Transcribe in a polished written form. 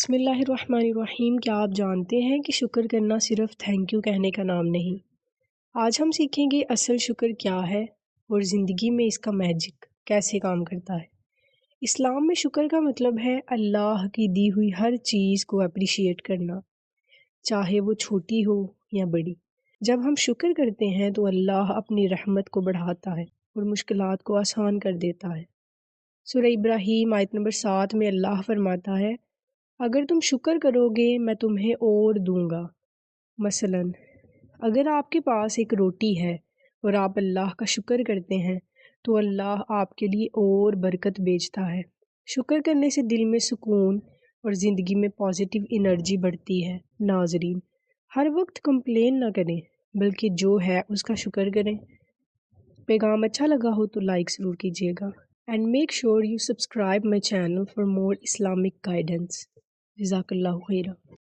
بسم اللہ الرحمن الرحیم۔ کیا آپ جانتے ہیں کہ شکر کرنا صرف تھینک یو کہنے کا نام نہیں؟ آج ہم سیکھیں گے اصل شکر کیا ہے اور زندگی میں اس کا میجک کیسے کام کرتا ہے۔ اسلام میں شکر کا مطلب ہے اللہ کی دی ہوئی ہر چیز کو اپریشیٹ کرنا، چاہے وہ چھوٹی ہو یا بڑی۔ جب ہم شکر کرتے ہیں تو اللہ اپنی رحمت کو بڑھاتا ہے اور مشکلات کو آسان کر دیتا ہے۔ سورہ ابراہیم آیت نمبر 7 میں اللہ فرماتا ہے، اگر تم شکر کرو گے میں تمہیں اور دوں گا۔ مثلا اگر آپ کے پاس ایک روٹی ہے اور آپ اللہ کا شکر کرتے ہیں تو اللہ آپ کے لیے اور برکت بھیجتا ہے۔ شکر کرنے سے دل میں سکون اور زندگی میں پازیٹیو انرجی بڑھتی ہے۔ ناظرین، ہر وقت کمپلین نہ کریں بلکہ جو ہے اس کا شکر کریں۔ پیغام اچھا لگا ہو تو لائک ضرور کیجیے گا and make sure you subscribe my channel for more Islamic guidance. جزاک اللہ خیرہ۔